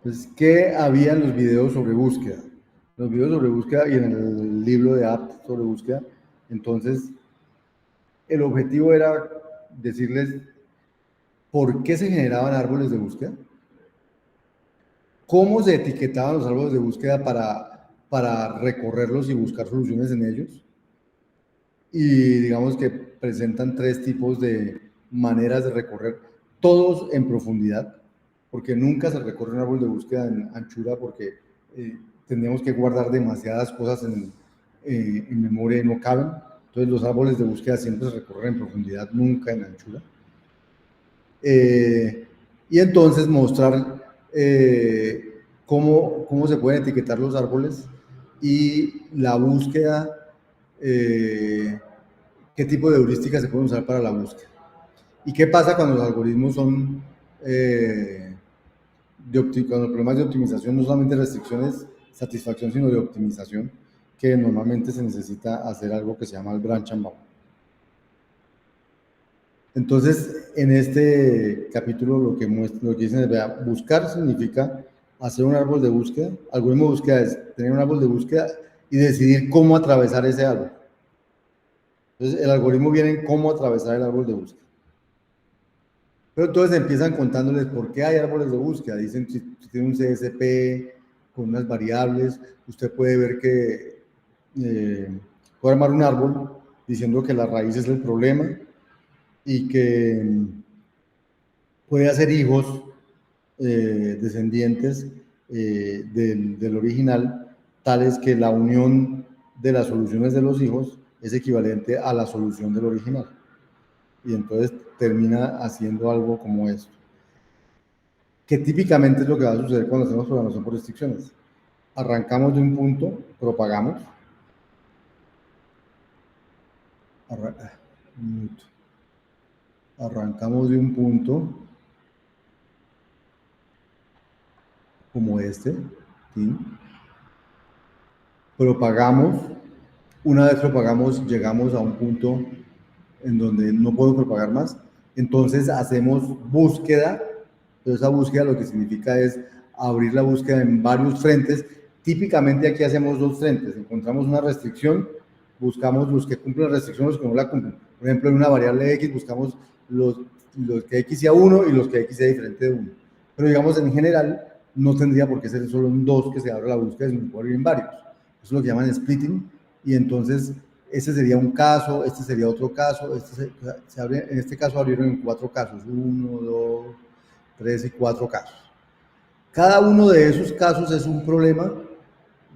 Pues, ¿qué había en los videos sobre búsqueda? Los videos sobre búsqueda y en el libro de app sobre búsqueda. Entonces, el objetivo era decirles por qué se generaban árboles de búsqueda, cómo se etiquetaban los árboles de búsqueda para recorrerlos y buscar soluciones en ellos. Y digamos que presentan tres tipos de maneras de recorrer, todos en profundidad, porque nunca se recorre un árbol de búsqueda en anchura, porque tendríamos que guardar demasiadas cosas en memoria y no caben. Entonces los árboles de búsqueda siempre se recorren en profundidad, nunca en anchura. Y entonces mostrar cómo se pueden etiquetar los árboles y la búsqueda, qué tipo de heurísticas se pueden usar para la búsqueda. ¿Y qué pasa cuando los algoritmos son cuando los problemas de optimización no solamente restricciones, satisfacción, sino de optimización, que normalmente se necesita hacer algo que se llama el branch and bound? Entonces, en este capítulo lo que dicen es, vea, buscar significa hacer un árbol de búsqueda. Algoritmo de búsqueda es tener un árbol de búsqueda y decidir cómo atravesar ese árbol. Entonces, el algoritmo viene en cómo atravesar el árbol de búsqueda. Pero entonces empiezan contándoles por qué hay árboles de búsqueda. Dicen, si tiene un CSP con unas variables, usted puede ver que puede armar un árbol diciendo que la raíz es el problema y que puede hacer hijos descendientes del original, tales que la unión de las soluciones de los hijos es equivalente a la solución del original. Y entonces termina haciendo algo como esto, que típicamente es lo que va a suceder cuando hacemos programación por restricciones. Arrancamos de un punto, propagamos, arrancamos de un punto como este, ¿sí? Propagamos, una vez propagamos, llegamos a un punto en donde no puedo propagar más, entonces hacemos búsqueda, pero esa búsqueda lo que significa es abrir la búsqueda en varios frentes. Típicamente aquí hacemos dos frentes, encontramos una restricción, buscamos los que cumplen la restricción, los que no la cumplen. Por ejemplo, en una variable x buscamos los que x sea 1 y los que x sea diferente de 1. Pero digamos, en general, no tendría por qué ser solo en dos que se abra la búsqueda, sino puede ir en varios. Eso es lo que llaman splitting, y entonces este sería un caso, este sería otro caso, se abre, en este caso abrieron en 4 casos, 1, 2, 3 y 4 casos. Cada uno de esos casos es un problema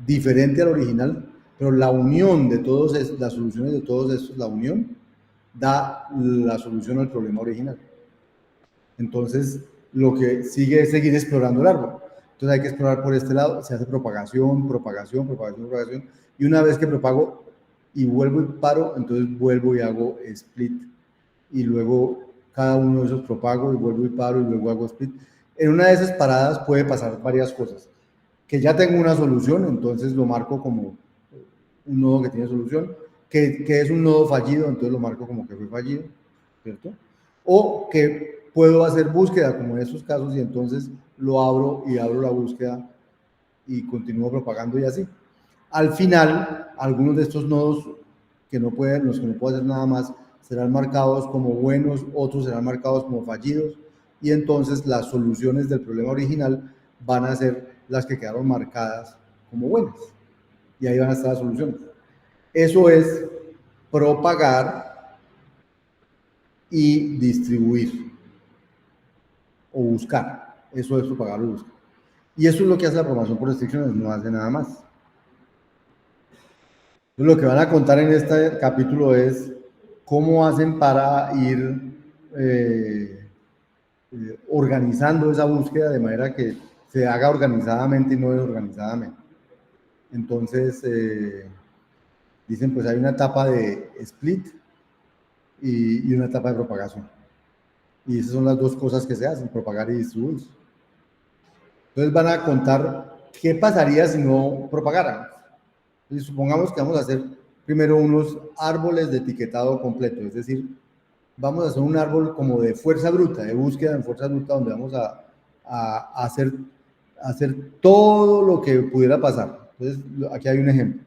diferente al original, pero la unión de todos las soluciones de todos estos, la unión, da la solución al problema original. Entonces, lo que sigue es seguir explorando el árbol. Entonces hay que explorar por este lado, se hace propagación, propagación, propagación, propagación, y una vez que propago y vuelvo y paro, entonces vuelvo y hago split, y luego cada uno de esos propago y vuelvo y paro y luego hago split. En una de esas paradas puede pasar varias cosas. Que ya tengo una solución, entonces lo marco como un nodo que tiene solución, que es un nodo fallido, entonces lo marco como que fue fallido, ¿cierto? O que puedo hacer búsqueda, como en estos casos, y entonces lo abro y abro la búsqueda y continúo propagando y así. Al final, algunos de estos nodos que no pueden, los que no puedo hacer nada más, serán marcados como buenos, otros serán marcados como fallidos, y entonces las soluciones del problema original van a ser las que quedaron marcadas como buenas, y ahí van a estar las soluciones. Eso es propagar y distribuir o buscar. Eso es propagar o buscar. Y eso es lo que hace la programación por restricciones, no hace nada más. Entonces, lo que van a contar en este capítulo es cómo hacen para ir organizando esa búsqueda de manera que se haga organizadamente y no desorganizadamente. Entonces, dicen, pues hay una etapa de split y una etapa de propagación. Y esas son las dos cosas que se hacen, propagar y distribuir. Entonces van a contar qué pasaría si no propagaran. Entonces, supongamos que vamos a hacer primero unos árboles de etiquetado completo, es decir, vamos a hacer un árbol como de fuerza bruta, de búsqueda en fuerza bruta, donde vamos a hacer hacer todo lo que pudiera pasar. Entonces, aquí hay un ejemplo.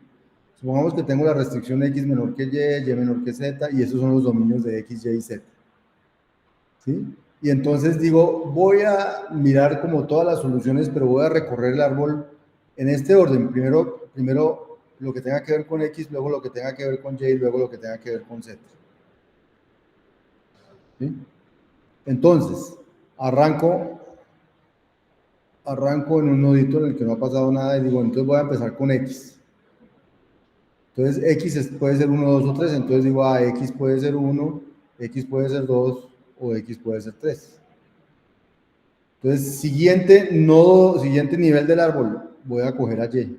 Supongamos que tengo la restricción X menor que Y menor que Z, y esos son los dominios de X, Y y Z. ¿Sí? Y entonces digo, voy a mirar como todas las soluciones, pero voy a recorrer el árbol en este orden. Primero lo que tenga que ver con X, luego lo que tenga que ver con Y, y luego lo que tenga que ver con Z. ¿Sí? Entonces, arranco en un nodito en el que no ha pasado nada y digo, entonces voy a empezar con X. Entonces, X puede ser 1, 2 o 3, entonces digo, X puede ser 1, X puede ser 2 o X puede ser 3. Entonces, siguiente nivel del árbol, voy a coger a Y.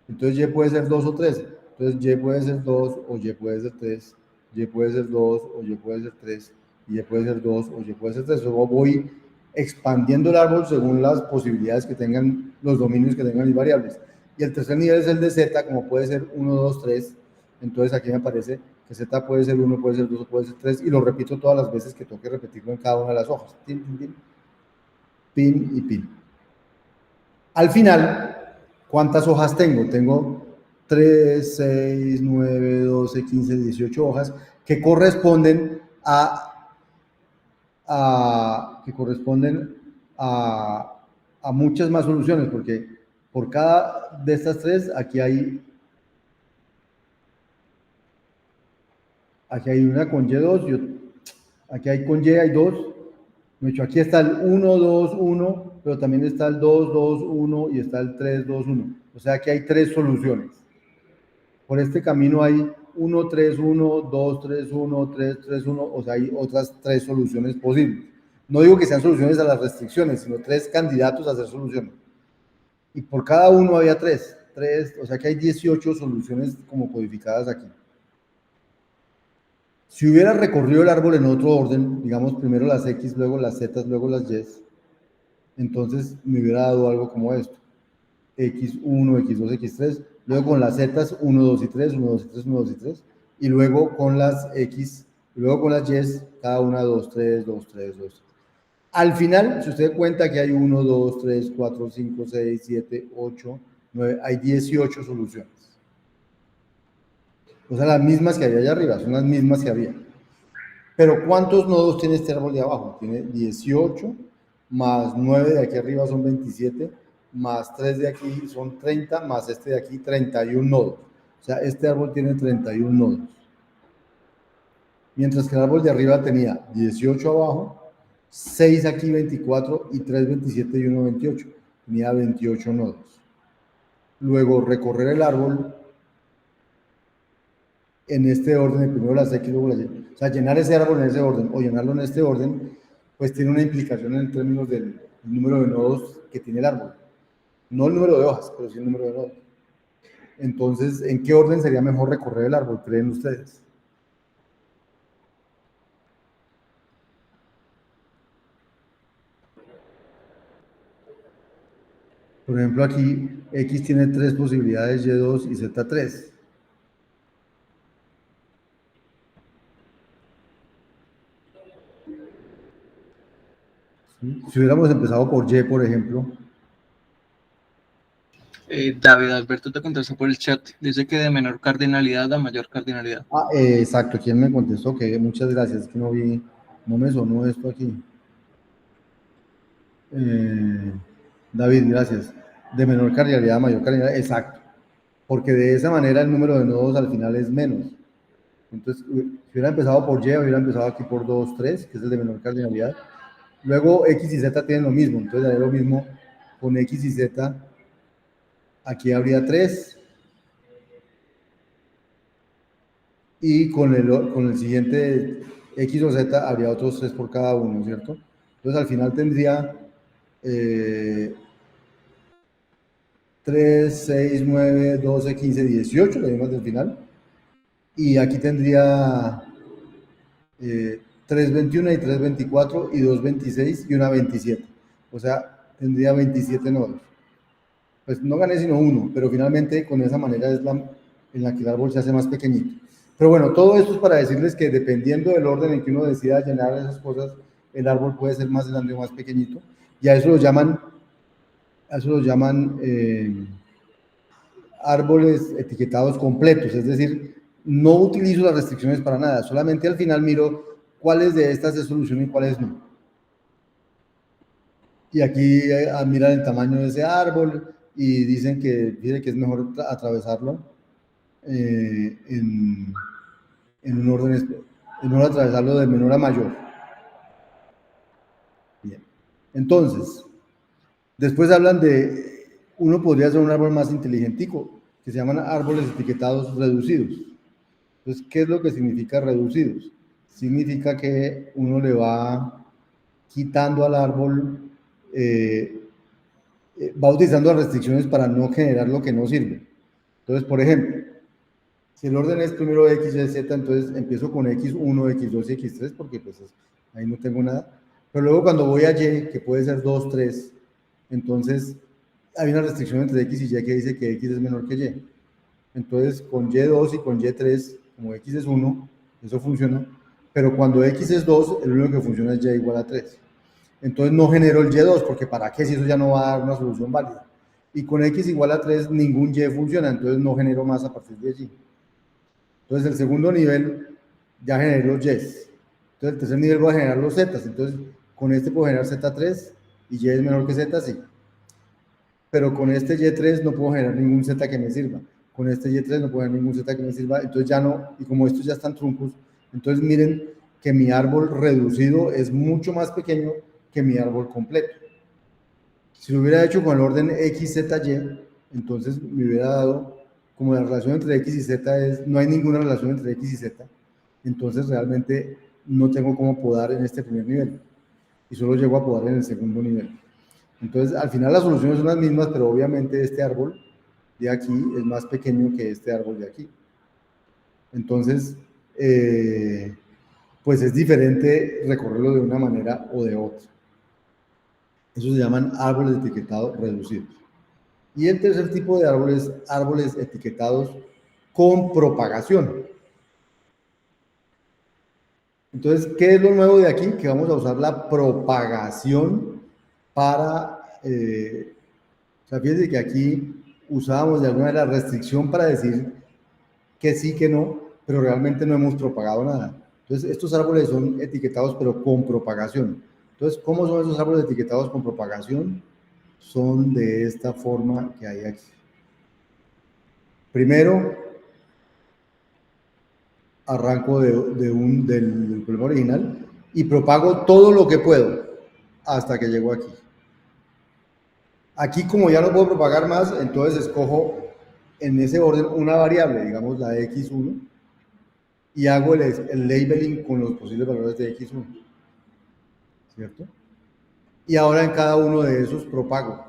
Entonces, Y puede ser 2 o 3. Entonces, Y puede ser 2 o Y puede ser 3. Y puede ser 2 o Y puede ser 3. Y puede ser 2 o Y puede ser 3. Luego voy expandiendo el árbol según las posibilidades que tengan, los dominios que tengan mis variables. Y el tercer nivel es el de Z, como puede ser 1, 2, 3. Entonces, aquí me aparece que Z puede ser 1, puede ser 2 o puede ser 3. Y lo repito todas las veces que toque repetirlo en cada una de las hojas. Tin, tin, tin. Pin y pin. Al final, ¿cuántas hojas tengo? Tengo 3, 6, 9, 12, 15, 18 hojas que corresponden a muchas más soluciones, porque por cada de estas tres, aquí hay una con Y2, aquí hay con Y, hay dos. De hecho, aquí está el 1, 2, 1, pero también está el 2, 2, 1 y está el 3, 2, 1. O sea que hay tres soluciones. Por este camino hay 1, 3, 1, 2, 3, 1, 3, 3, 1, o sea, hay otras tres soluciones posibles. No digo que sean soluciones a las restricciones, sino tres candidatos a hacer soluciones. Y por cada uno había tres, o sea que hay 18 soluciones como codificadas aquí. Si hubiera recorrido el árbol en otro orden, digamos primero las X, luego las Z, luego las Y, entonces me hubiera dado algo como esto. X1, X2, X3, luego con las Z 1, 2 y 3, 1, 2 y 3, 1, 2 y 3, y luego con las X, y luego con las Y, cada una 2, 3, 2, 3, 2. Al final, si usted cuenta que hay 1, 2, 3, 4, 5, 6, 7, 8, 9, hay 18 soluciones. O sea, las mismas que había allá arriba, son las mismas que había. Pero ¿cuántos nodos tiene este árbol de abajo? Tiene 18, más 9 de aquí arriba son 27, más 3 de aquí son 30, más este de aquí 31 nodos. O sea, este árbol tiene 31 nodos. Mientras que el árbol de arriba tenía 18 abajo, 6 aquí 24 y 3 27 y 1 28. Tenía 28 nodos. Luego recorrer el árbol en este orden, primero las X, luego las Y. O sea, llenar ese árbol en ese orden o llenarlo en este orden, pues tiene una implicación en términos del número de nodos que tiene el árbol. No el número de hojas, pero sí el número de nodos. Entonces, ¿en qué orden sería mejor recorrer el árbol, creen ustedes? Por ejemplo, aquí X tiene 3 posibilidades, Y2 y Z3. ¿Sí? Si hubiéramos empezado por Y, por ejemplo. David Alberto te contestó por el chat. Dice que de menor cardinalidad a mayor cardinalidad. Exacto. ¿Quién me contestó? Que muchas gracias. Es que no me sonó esto aquí. David, gracias. De menor cardinalidad a mayor cardinalidad, exacto. Porque de esa manera el número de nodos al final es menos. Entonces, si hubiera empezado por Y, hubiera empezado aquí por 2, 3, que es el de menor cardinalidad. Luego X y Z tienen lo mismo, entonces haré lo mismo con X y Z. Aquí habría 3. Y con el siguiente X o Z habría otros 3 por cada uno, ¿cierto? Entonces al final tendría 3, 6, 9, 12, 15, 18, le dimos del final. Y aquí tendría 3, 21 y 3, 24 y 2, 26 y una 27. O sea, tendría 27 nodos. Pues no gané sino uno, pero finalmente con esa manera es en la que el árbol se hace más pequeñito. Pero bueno, todo esto es para decirles que dependiendo del orden en que uno decida llenar esas cosas, el árbol puede ser más grande o más pequeñito. Y a eso lo llaman eso lo llaman árboles etiquetados completos, es decir, no utilizo las restricciones para nada, solamente al final miro cuáles de estas se solucionan y cuáles no. Y aquí miran el tamaño de ese árbol y dicen que es mejor atravesarlo en un orden, es mejor atravesarlo de menor a mayor. Bien. Entonces, después hablan de, uno podría hacer un árbol más inteligentico, que se llaman árboles etiquetados reducidos. Entonces, ¿qué es lo que significa reducidos? Significa que uno le va quitando al árbol, va utilizando las restricciones para no generar lo que no sirve. Entonces, por ejemplo, si el orden es primero X, Y, Z, entonces empiezo con X1, X2 y X3, porque pues ahí no tengo nada. Pero luego cuando voy a Y, que puede ser 2, 3, entonces hay una restricción entre X y Y que dice que X es menor que Y. Entonces con Y2 y con Y3, como X es 1, eso funciona. Pero cuando X es 2, el único que funciona es Y igual a 3. Entonces no genero el Y2, porque ¿para qué si eso ya no va a dar una solución válida? Y con X igual a 3, ningún Y funciona, entonces no genero más a partir de allí. Entonces el segundo nivel ya generé los Y's. Entonces el tercer nivel voy a generar los Z's. Entonces con este puedo generar Z3 y Y es menor que Z, sí. Pero con este Y3 no puedo generar ningún Z que me sirva. Con este Y3 no puedo generar ningún Z que me sirva. Entonces ya no, y como estos ya están truncos, entonces miren que mi árbol reducido es mucho más pequeño que mi árbol completo. Si lo hubiera hecho con el orden X, Z, Y, entonces me hubiera dado, como la relación entre X y Z es, no hay ninguna relación entre X y Z, entonces realmente no tengo cómo podar en este primer nivel y solo llego a podar en el segundo nivel. Entonces, al final las soluciones son las mismas, pero obviamente este árbol de aquí es más pequeño que este árbol de aquí. Entonces, pues es diferente recorrerlo de una manera o de otra. Eso se llaman árboles etiquetados reducidos. Y el tercer tipo de árboles, árboles etiquetados con propagación. Entonces, ¿qué es lo nuevo de aquí? Que vamos a usar la propagación para, o sea, fíjense que aquí usábamos de alguna manera restricción para decir que sí, que no, pero realmente no hemos propagado nada. Entonces, estos árboles son etiquetados, pero con propagación. Entonces, ¿cómo son esos árboles etiquetados con propagación? Son de esta forma que hay aquí. Primero, arranco del problema original y propago todo lo que puedo hasta que llego aquí. Aquí, como ya no puedo propagar más, entonces escojo en ese orden una variable, digamos la de X1, y hago el labeling con los posibles valores de X1, ¿cierto? Y ahora en cada uno de esos propago.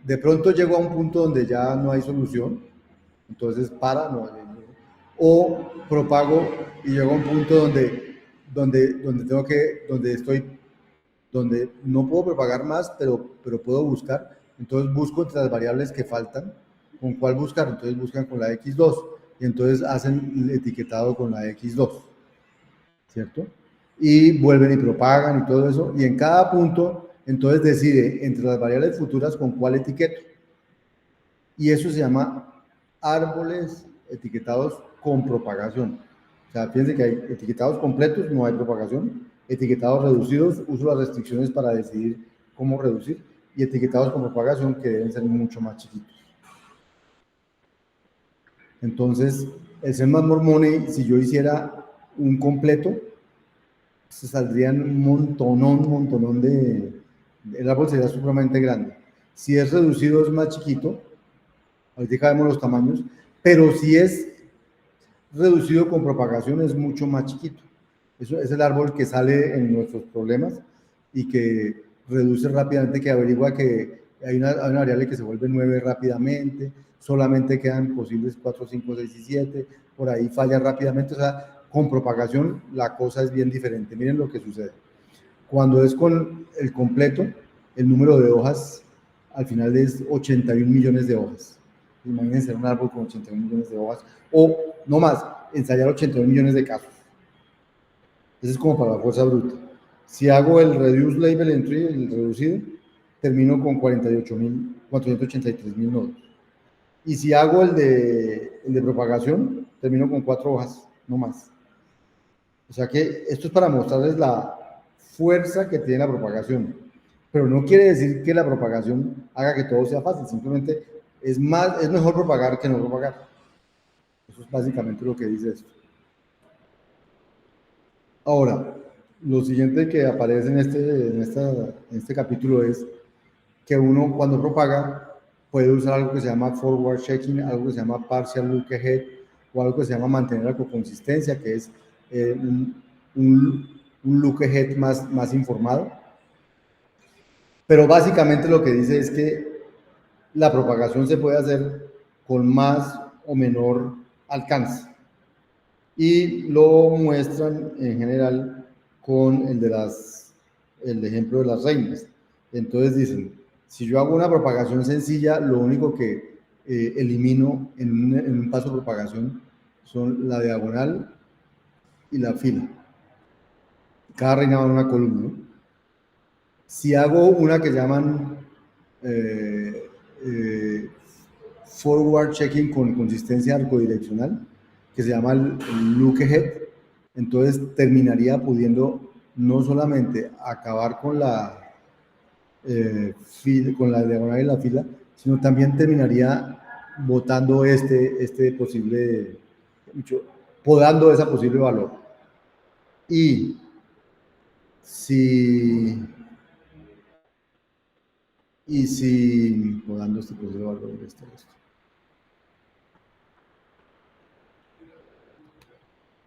De pronto llego a un punto donde ya no hay solución, entonces o propago y llego a un punto donde no puedo propagar más, pero puedo buscar. Entonces busco entre las variables que faltan, ¿con cuál buscar? Entonces buscan con la X2 y entonces hacen el etiquetado con la X2, ¿cierto? Y vuelven y propagan y todo eso, y en cada punto, entonces decide entre las variables futuras con cuál etiqueto. Y eso se llama árboles etiquetados con propagación. O sea, fíjense que hay etiquetados completos, no hay propagación. Etiquetados reducidos, uso las restricciones para decidir cómo reducir. Y etiquetados con propagación, que deben ser mucho más chiquitos. Entonces, el Semmasmore Money, si yo hiciera un completo, se saldrían un montonón de... El árbol sería supremamente grande. Si es reducido, es más chiquito. Ahorita vemos los tamaños. Pero si es reducido con propagación, es mucho más chiquito. Eso es el árbol que sale en nuestros problemas y que reduce rápidamente, que averigua que hay una variable que se vuelve 9 rápidamente, solamente quedan posibles 4, 5, 6 y 7, por ahí falla rápidamente. O sea, con propagación la cosa es bien diferente. Miren lo que sucede. Cuando es con el completo, el número de hojas al final es 81 millones de hojas. Imagínense un árbol con 81 millones de hojas, o no más, ensayar 81 millones de casos. Eso es como para la fuerza bruta. Si hago el reduce label entry, el reducido, termino con 48.483.000 nodos. Y si hago el de propagación, termino con 4 hojas, no más. O sea que esto es para mostrarles la fuerza que tiene la propagación. Pero no quiere decir que la propagación haga que todo sea fácil, simplemente es mejor propagar que no propagar. Eso es básicamente lo que dice esto. Ahora, lo siguiente que aparece en este capítulo es que uno cuando propaga puede usar algo que se llama forward checking, algo que se llama partial look ahead o algo que se llama mantener la consistencia, que es un look ahead más informado. Pero básicamente lo que dice es que la propagación se puede hacer con más o menor alcance. Y lo muestran en general con el ejemplo de las reinas. Entonces dicen, si yo hago una propagación sencilla, lo único que elimino en un paso de propagación son la diagonal y la fila. Cada reina va en una columna, ¿no? Si hago una que llaman forward checking con consistencia arcodireccional, que se llama el look ahead, entonces terminaría pudiendo no solamente acabar con la diagonal y la fila, sino también terminaría botando este posible, podando esa posible valor. Y si podando este posible valor de esto.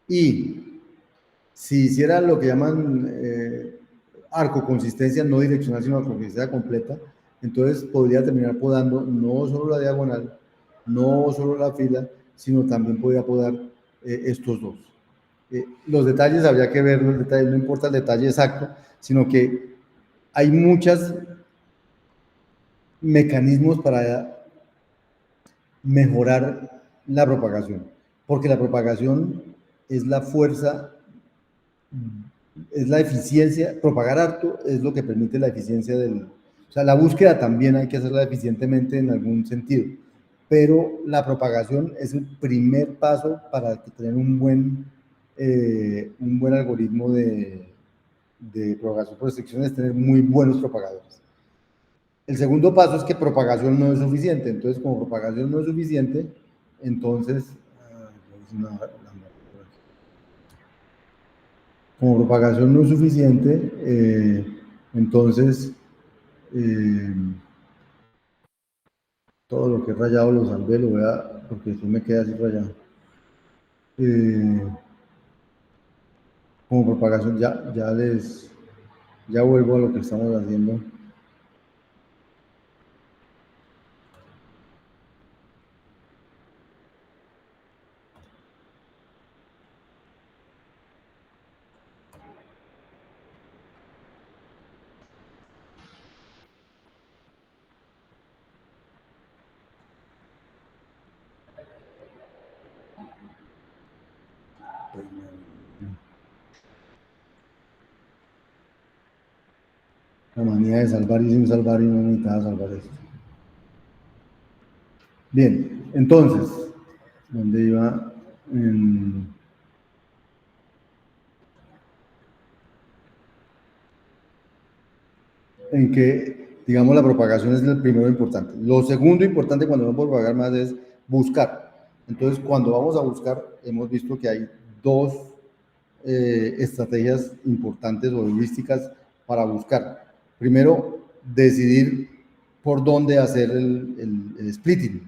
Y si hiciera lo que llaman arcoconsistencia no direccional, sino arcoconsistencia completa, entonces podría terminar podando no solo la diagonal, no solo la fila, sino también podría podar estos dos. Los detalles habría que ver, los detalles, no importa el detalle exacto, sino que hay muchos mecanismos para mejorar la propagación, porque la propagación es la fuerza, es la eficiencia, propagar harto es lo que permite la eficiencia o sea, la búsqueda también hay que hacerla eficientemente en algún sentido, pero la propagación es el primer paso para tener un buen algoritmo de propagación por restricción, es tener muy buenos propagadores. El segundo paso es que propagación no es suficiente, entonces como propagación no es suficiente, entonces como propagación no es suficiente, entonces todo lo que he rayado lo salvé, lo voy a, porque si me queda así rayado. Como propagación ya vuelvo a lo que estamos haciendo. La manía de salvar y sin salvar y no necesitaba salvar esto. Bien, entonces, ¿dónde iba? En que, digamos, la propagación es el primero importante. Lo segundo importante cuando no puedo propagar más es buscar. Entonces, cuando vamos a buscar, hemos visto que hay dos estrategias importantes o heurísticas para buscar. Primero, decidir por dónde hacer el splitting.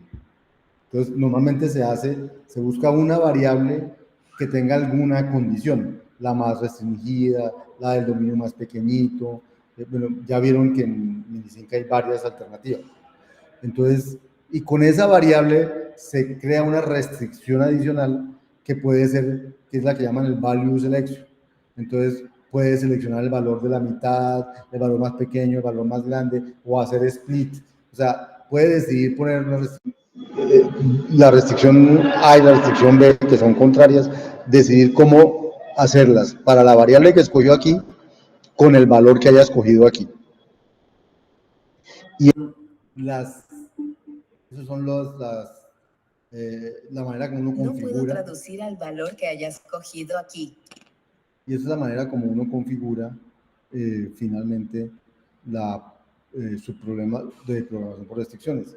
Entonces, normalmente se busca una variable que tenga alguna condición, la más restringida, la del dominio más pequeñito. Bueno, ya vieron que en Minisync hay varias alternativas. Entonces, y con esa variable se crea una restricción adicional que puede ser, que es la que llaman el value selection. Entonces, puede seleccionar el valor de la mitad, el valor más pequeño, el valor más grande, o hacer split. O sea, puede decidir poner una restricción. La restricción A y la restricción B, que son contrarias, decidir cómo hacerlas para la variable que escogió aquí con el valor que haya escogido aquí. Las, esos son la manera como uno No puedo configura, traducir al valor que hayas cogido aquí. y esa es la manera como uno configura finalmente su problema de programación por restricciones,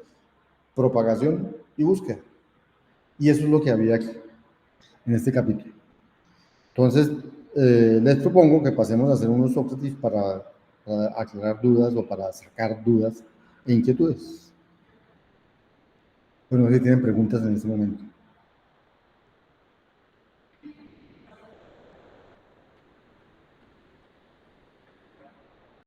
propagación y búsqueda. Y eso es lo que había aquí, en este capítulo. Entonces, les propongo que pasemos a hacer unos objetivos para aclarar dudas o para sacar dudas e inquietudes. Bueno, si tienen preguntas en este momento.